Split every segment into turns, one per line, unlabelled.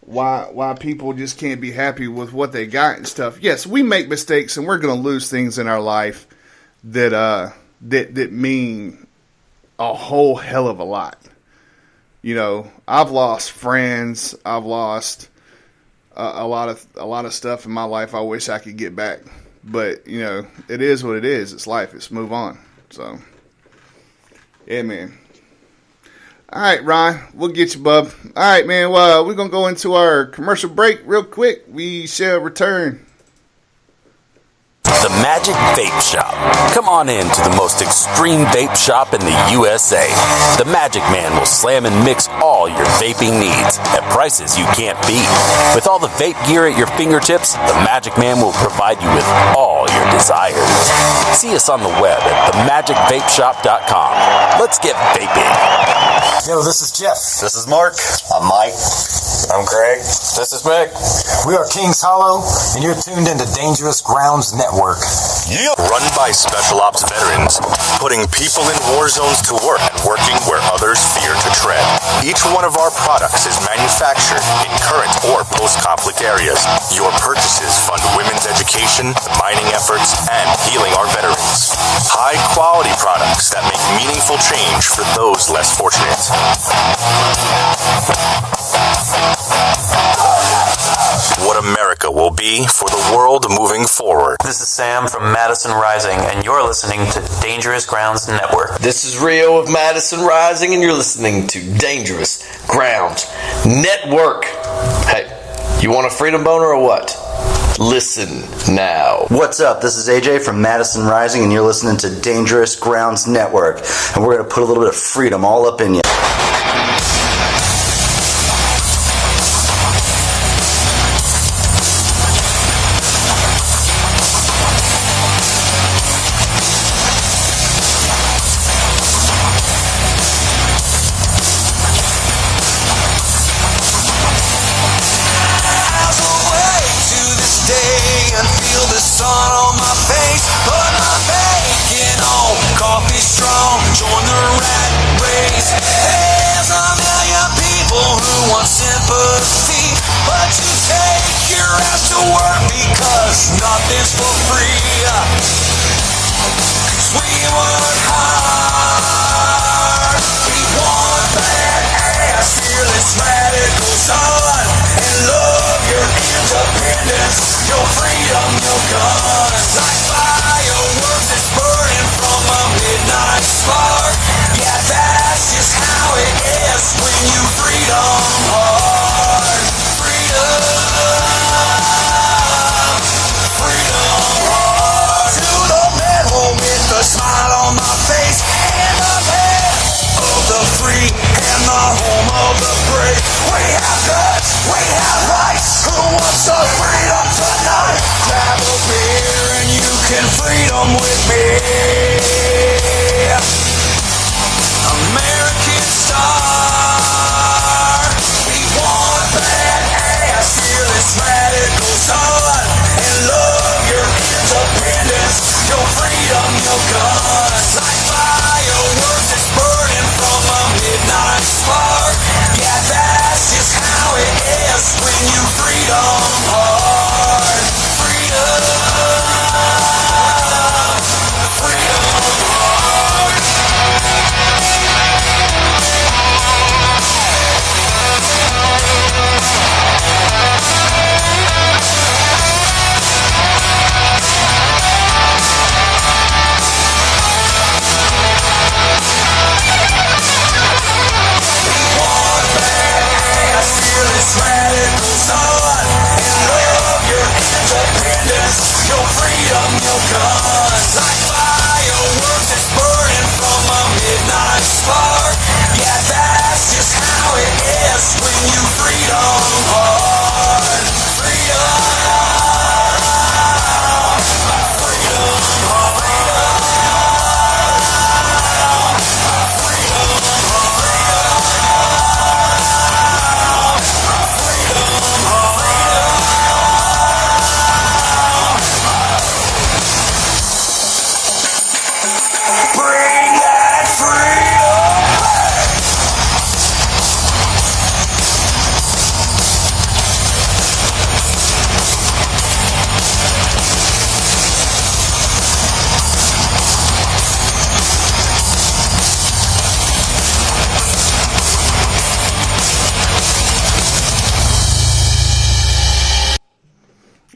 why people just can't be happy with what they got and stuff. Yes, we make mistakes and we're going to lose things in our life that mean a whole hell of a lot. You know, I've lost friends. I've lost a lot of stuff in my life I wish I could get back. But, you know, it is what it is. It's life. It's move on. So, yeah, man. All right, Ron, we'll get you, bub. All right, man, well, we're going to go into our commercial break real quick. We shall return.
The Magic Vape Shop. Come on in to the most extreme vape shop in the USA. The Magic Man will slam and mix all your vaping needs at prices you can't beat. With all the vape gear at your fingertips, the Magic Man will provide you with all your desires. See us on the web at themagicvapeshop.com. Let's get vaping.
Yo, this is Jeff.
This is Mark. I'm Mike. I'm Craig. This is Mick.
We are Kings Hollow, and you're tuned into Dangerous Grounds Network.
Yeah. Run by Special Ops veterans, putting people in war zones to work and working where others fear to tread. Each one of our products is manufactured in current or post-conflict areas. Your purchases fund women's education, mining efforts, and healing our veterans. High-quality products that make meaningful change for those less fortunate. What America will be for the world moving forward.
This is Sam from Madison Rising, and you're listening to Dangerous Grounds Network.
This is Rio of Madison Rising, and you're listening to Dangerous Grounds Network. Hey, you want a freedom boner or what? Listen now.
What's up? This is AJ from Madison Rising, and you're listening to Dangerous Grounds Network. And we're going to put a little bit of freedom all up in you.
Nothing's for free. We work hard. We want badass, fearless radical son. And love your independence, your freedom, your guns. Like fireworks that's burning from a midnight spark. Yeah, that's just how it is when you freedom hard. Freedom. With a smile on my face and the land of the free and the home of the brave. We have the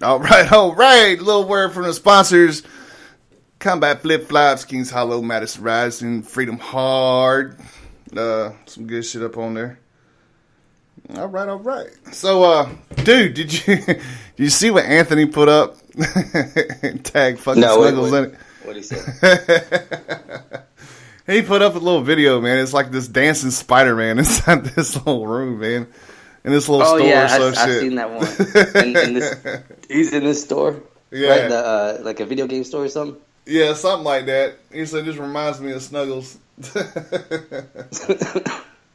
All right. A little word from the sponsors. Combat Flip Flops, Kings Hollow, Madison Rising, Freedom Hard. Some good shit up on there. All right. So, dude, did you see what Anthony put up? Tag fucking Snuggles in it.
What he said?
He put up a little video, man. It's like this dancing Spider-Man inside this little room, man. In this little store or some shit.
I've seen that one. He's in this store?
Yeah.
Right? Like a video game store or something?
Yeah, something like that. He said, this reminds me of Snuggles.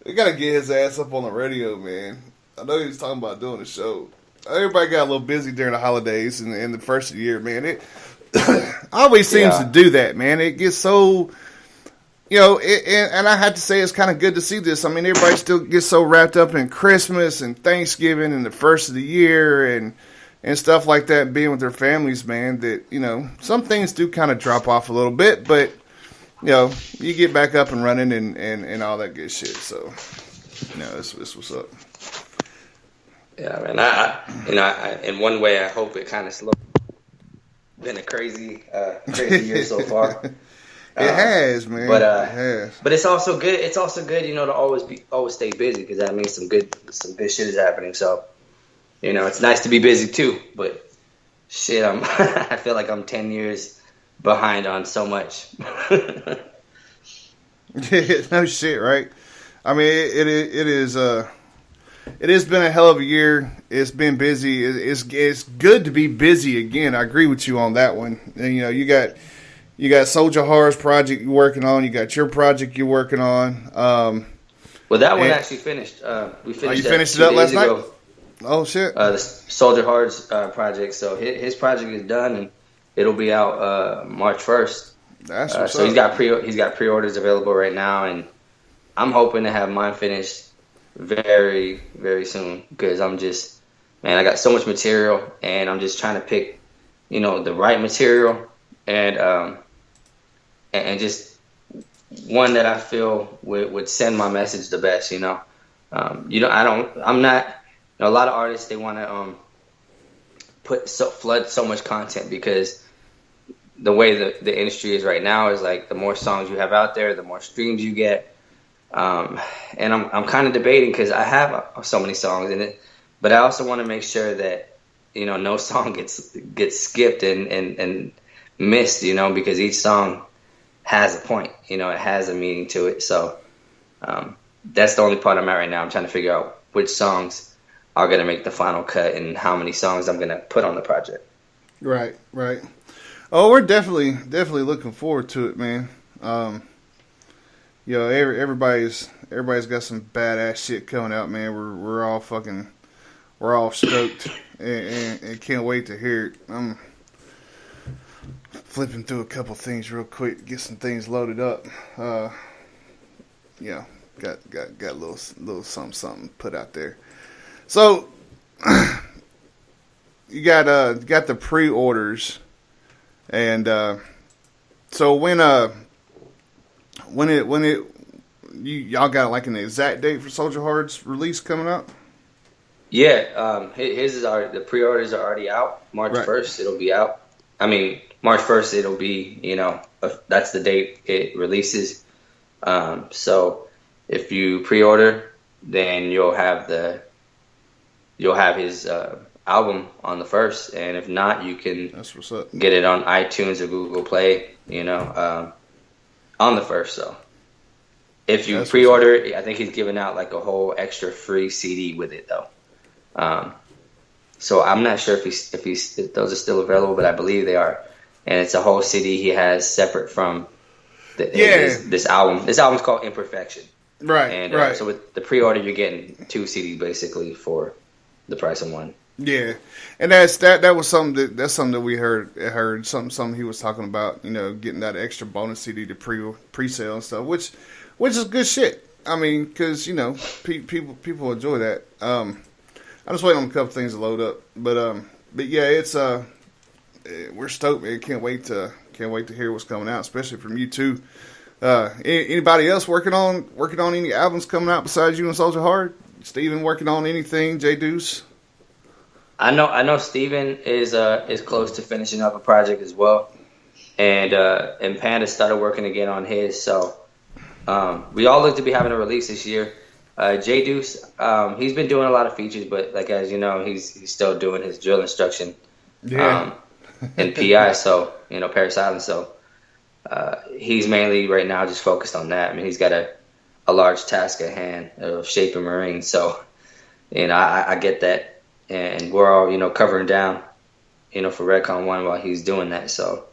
We gotta get his ass up on the radio, man. I know he was talking about doing a show. Everybody got a little busy during the holidays and the first of the year, man. It always seems to do that, man. It gets so, and I have to say it's kind of good to see this. I mean, everybody still gets so wrapped up in Christmas and Thanksgiving and the first of the year and stuff like that, being with their families, man, that, some things do kind of drop off a little bit, but, you get back up and running and all that good shit. So, this what's up.
Yeah, man. I in one way, I hope it kind of slowed. Been a crazy year so far.
It has, man.
But
it has.
But it's also good. It's also good, to always stay busy because that means some good shit is happening. So, it's nice to be busy too. But shit, I feel like I'm 10 years behind on so much.
No shit, right? I mean, it has been a hell of a year. It's been busy. It's good to be busy again. I agree with you on that one. And, you got Soldier Horror's project you're working on. You got your project you're working on.
Well, that one actually finished. We finished.
You finished it up last night? Oh shit!
The Soldier Horror's project. So his project is done and it'll be out March 1st.
That's what's
so
up.
he's got pre-orders available right now, and I'm hoping to have mine finished very, very soon because I got so much material and I'm just trying to pick, the right material and just one that I feel would send my message the best, a lot of artists, they want to flood so much content because the way the industry is right now is like the more songs you have out there, the more streams you get. And I'm kind of debating because I have so many songs in it, but I also want to make sure that, no song gets skipped and missed, because each song has a point, it has a meaning to it. So that's the only part I'm at right now. I'm trying to figure out which songs are going to make the final cut and how many songs I'm going to put on the project.
Right. Oh, we're definitely looking forward to it, man. Everybody's got some badass shit coming out, man. We're all stoked and can't wait to hear it. I'm flipping through a couple things real quick to get some things loaded up. Got a little something put out there. So you got the pre-orders, and so when y'all got like an exact date for Soldier Horror's release coming up?
Yeah, the pre-orders are already out. March 1st, it'll be out. I mean, March 1st, it'll be, that's the date it releases. So if you pre-order, then you'll have his album on the 1st, and if not, you can get it on iTunes or Google Play, on the 1st. So if you pre-order, I think he's giving out like a whole extra free CD with it though. So I'm not sure if those are still available, but I believe they are. And it's a whole CD he has separate from this album. This album's called Imperfection.
Right.
And so with the pre-order, you're getting 2 CDs basically for the price of one.
Yeah, and that was something that we heard something he was talking about, getting that extra bonus CD to pre-sale and stuff, which is good shit. I mean, because people enjoy that. I'm just waiting on a couple things to load up, but yeah, it's we're stoked, man. Can't wait to hear what's coming out, especially from you two. Anybody else working on any albums coming out besides you and Soldier Hard? Steven working on anything? J Deuce?
know Steven is close to finishing up a project as well, and Panda started working again on his. So we all look to be having a release this year. J Deuce, he's been doing a lot of features, but like as you know, he's still doing his drill instruction, and PI. So Paris Island. So he's mainly right now just focused on that. I mean, he's got a large task at hand of shaping Marine. So I get that, and we're all covering down, for Redcon 1 while he's doing that. So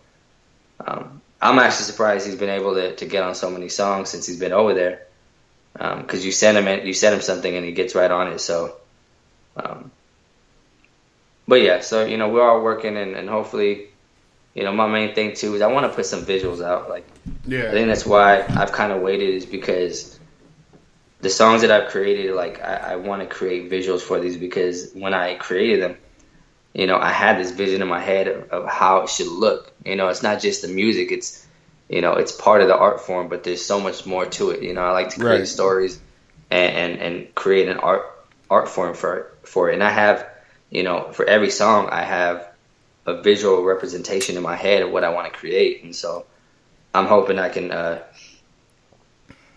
I'm actually surprised he's been able to get on so many songs since he's been over there. Because you send him something and he gets right on it. So, but yeah, so we're all working and hopefully, my main thing too is I want to put some visuals out. Like, I think that's why I've kind of waited, is because the songs that I've created, like I want to create visuals for these, because when I created them, I had this vision in my head of how it should look. It's not just the music; it's part of the art form, but there's so much more to it. I like to create stories and create an art form for it. And I have, for every song, I have a visual representation in my head of what I want to create. And so I'm hoping I can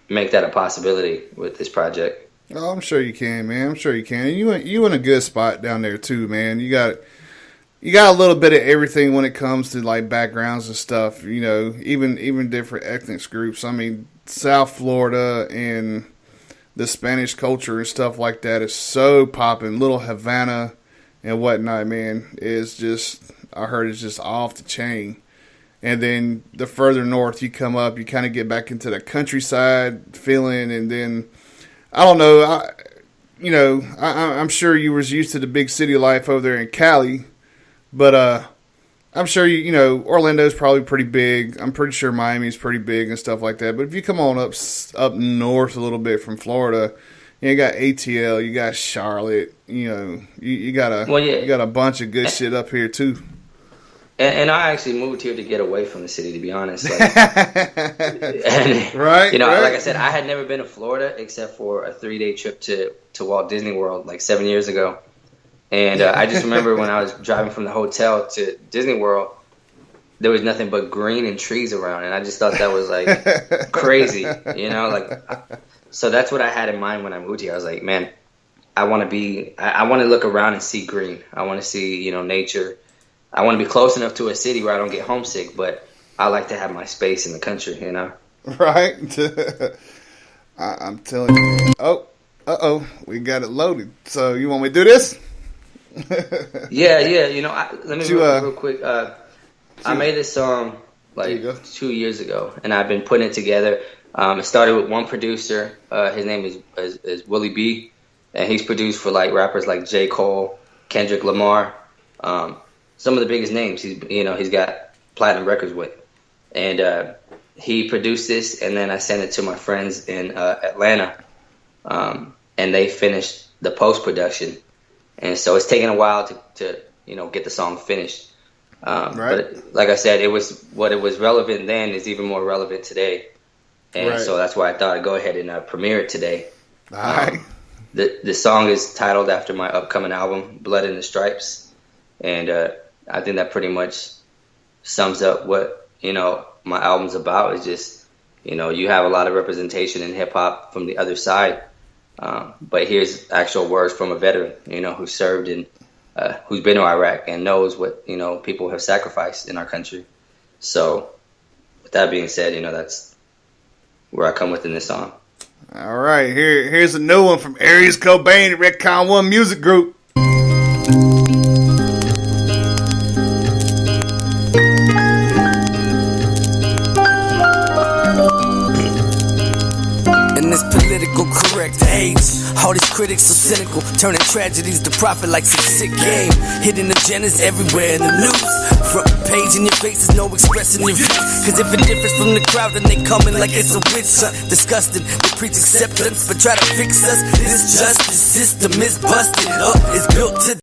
make that a possibility with this project.
Oh, I'm sure you can, man. I'm sure you can. And you in a good spot down there too, man. You got a little bit of everything when it comes to like backgrounds and stuff. Even different ethnic groups. I mean, South Florida and the Spanish culture and stuff like that is so popping. Little Havana and whatnot, man, is just, I heard it's just off the chain. And then the further north you come up, you kind of get back into the countryside feeling, and then I don't know. I'm sure you was used to the big city life over there in Cali, but I'm sure Orlando's probably pretty big. I'm pretty sure Miami's pretty big and stuff like that. But if you come on up north a little bit from Florida, you got ATL, you got Charlotte, you got a bunch of good shit up here too.
And I actually moved here to get away from the city, to be honest. Like,
right.
Like I said, I had never been to Florida except for a 3-day trip to Walt Disney World like 7 years ago. And I just remember when I was driving from the hotel to Disney World, there was nothing but green and trees around. And I just thought that was like crazy, so that's what I had in mind when I moved here. I was like, man, I want to look around and see green. I want to see, nature. I want to be close enough to a city where I don't get homesick, but I like to have my space in the country,
Right. I'm telling you. Oh, we got it loaded. So you want me to do this?
Yeah. Let me real quick. I made this song like 2 years ago, and I've been putting it together. It started with one producer. His name is Willie B, and he's produced for like rappers like J. Cole, Kendrick Lamar. Some of the biggest names he's got platinum records with, and he produced this, and then I sent it to my friends in Atlanta, and they finished the post production, and so it's taken a while to get the song finished. But like I said, it was relevant then is even more relevant today, and so that's why I thought I'd go ahead and premiere it today.
All right.
The song is titled after my upcoming album, Blood in the Stripes, and I think that pretty much sums up what, my album's about. Is just, you have a lot of representation in hip hop from the other side. But here's actual words from a veteran, who served and who's been to Iraq and knows what, people have sacrificed in our country. So with that being said, that's where I come within this song.
All right. Here's a new one from Aries Cobain at Redcon 1 Music Group.
Political correct age. All these critics so cynical, turning tragedies to profit like some sick game. Hidden agendas everywhere in the news. Front page in your face is no expressing your views. Cause if it differs from the crowd, then they coming like it's a witch hunt. Disgusting, they preach acceptance, but try to fix us. This justice system is busted up, it's built to